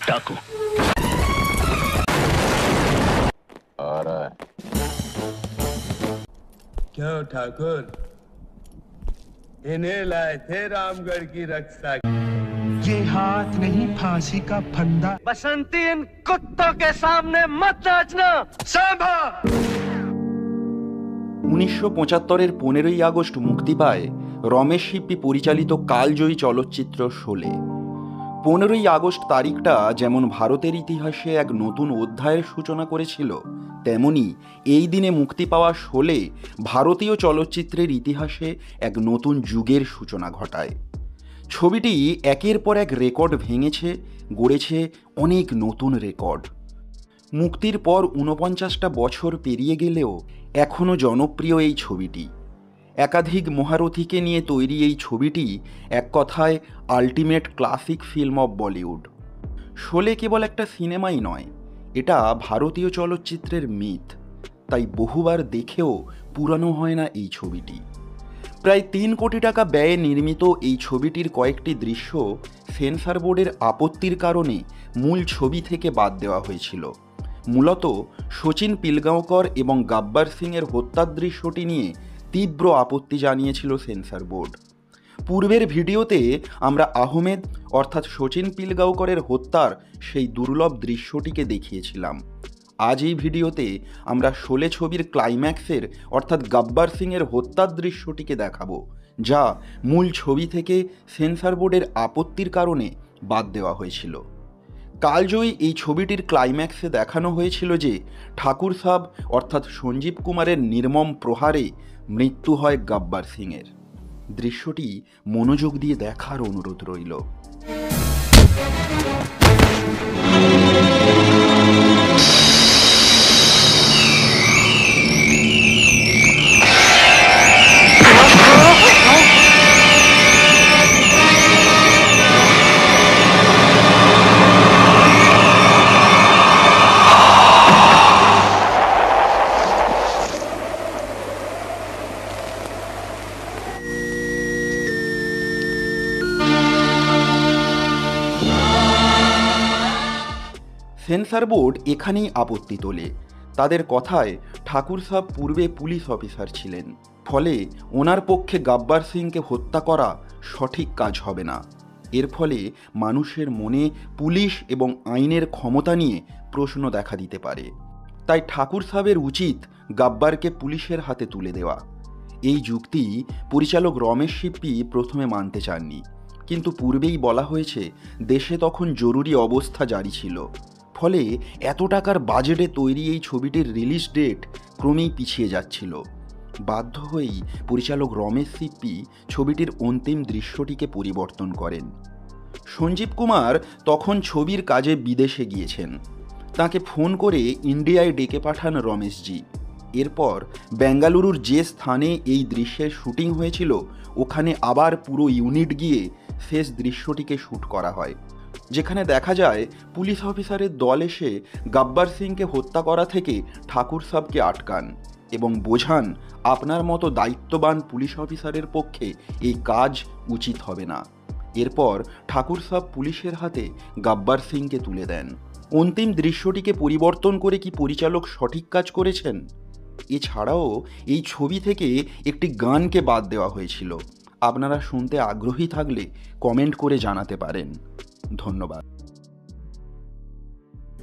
डाकू आ रहा है। क्यों ठाकुर, इन्हें लाए थे रामगढ़ की रक्षा। ये हाथ नहीं फांसी का फंदा। बसंती, इन कुत्तों के सामने मत नाचना। सांभा 1975-এর 15ই আগস্ট মুক্তি পায় রমেশ সিপ্পি পরিচালিত কালজয়ী চলচ্চিত্র শোলে। 15ই আগস্ট তারিখটা যেমন ভারতের ইতিহাসে এক নতুন অধ্যায়ের সূচনা করেছিল, তেমনি এই দিনে মুক্তি পাওয়া শোলে ভারতীয় চলচ্চিত্রের ইতিহাসে এক নতুন যুগের সূচনা ঘটায়। ছবিটি একের পর এক রেকর্ড ভেঙেছে, গড়েছে অনেক নতুন রেকর্ড। মুক্তির পর 49টা বছর পেরিয়ে গেলেও এখনও জনপ্রিয় এই ছবিটি। একাধিক মহারথীকে নিয়ে তৈরি এই ছবিটি এক কথায় ultimate classic film of Bollywood. Sholay কেবল একটা সিনেমাই নয়, এটা ভারতীয় চলচ্চিত্রের মিথ, তাই বহুবার দেখেও পুরানো হয় না এই ছবিটি। প্রায় 3 কোটি টাকা ব্যয়ে নির্মিত এই ছবিটির কয়েকটি দৃশ্য সেন্সর বোর্ডের আপত্তির কারণে মূল ছবি থেকে বাদ দেওয়া হয়েছিল। মূলত শচীন পিলগাঁওকর এবং গাব্বার সিংয়ের হত্যার দৃশ্যটি নিয়ে তীব্র আপত্তি জানিয়েছিল সেন্সর বোর্ড। পূর্বের ভিডিওতে আমরা আহমেদ অর্থাৎ শচীন পিলগাঁওকরের হত্যার সেই দুর্লভ দৃশ্যটিকে দেখিয়েছিলাম। আজ এই ভিডিওতে আমরা শোলে ছবির ক্লাইম্যাক্সের অর্থাৎ গাব্বার সিংয়ের হত্যার দৃশ্যটিকে দেখাবো, যা মূল ছবি থেকে সেন্সর বোর্ডের আপত্তির কারণে বাদ দেওয়া হয়েছিল। কালজয়ী এই ছবিটির ক্লাইম্যাক্সে দেখানো হয়েছিল যে ঠাকুর সাব অর্থাৎ সঞ্জীব কুমারের নির্মম প্রহারে মৃত্যু হয় গাব্বার সিংয়ের। দৃশ্যটি মনোযোগ দিয়ে দেখার অনুরোধ রইল। সেন্সর বোর্ড এখানেই আপত্তি তোলে। তাদের কথায় ঠাকুর সাহেব পূর্বে পুলিশ অফিসার ছিলেন, ফলে ওনার পক্ষে গাব্বার সিংকে হত্যা করা সঠিক কাজ হবে না। এর ফলে মানুষের মনে পুলিশ এবং আইনের ক্ষমতা নিয়ে প্রশ্ন দেখা দিতে পারে। তাই ঠাকুর সাহেবের উচিত গাব্বারকে পুলিশের হাতে তুলে দেওয়া। এই যুক্তি পরিচালক রমেশ সিপ্পি প্রথমে মানতে চাননি, কিন্তু পূর্বেই বলা হয়েছে দেশে তখন জরুরি অবস্থা জারি ছিল, ফলে এত টাকার বাজেটে তৈরি এই ছবিটির রিলিজ ডেট ক্রমেই পিছিয়ে যাচ্ছিল। বাধ্য হয়েই পরিচালক রমেশ সিপ্পি ছবিটির অন্তিম দৃশ্যটিকে পরিবর্তন করেন। সঞ্জীব কুমার তখন ছবির কাজে বিদেশে গিয়েছেন। তাকে ফোন করে ইন্ডিয়ায় ডেকে পাঠান রমেশজি। এরপর বেঙ্গালুরুর যে স্থানে এই দৃশ্যের শুটিং হয়েছিল, ওখানে আবার পুরো ইউনিট গিয়ে শেষ দৃশ্যটিকে শ্যুট করা হয়, যেখানে দেখা যায় পুলিশ অফিসারের দল এসে গাব্বার সিংকে হত্যা করা থেকে ঠাকুর সাহেবকে আটকান এবং বোঝান আপনার মতো দায়িত্ববান পুলিশ অফিসারের পক্ষে এই কাজ উচিত হবে না। এরপর ঠাকুর সাহেব পুলিশের হাতে গাব্বার সিংকে তুলে দেন। অন্তিম দৃশ্যটিকে পরিবর্তন করে কি পরিচালক সঠিক কাজ করেছেন? এছাড়াও এই ছবি থেকে একটি গানকে বাদ দেওয়া হয়েছিল। আপনারা শুনতে আগ্রহী থাকলে কমেন্ট করে জানাতে পারেন। ধন্যবাদ।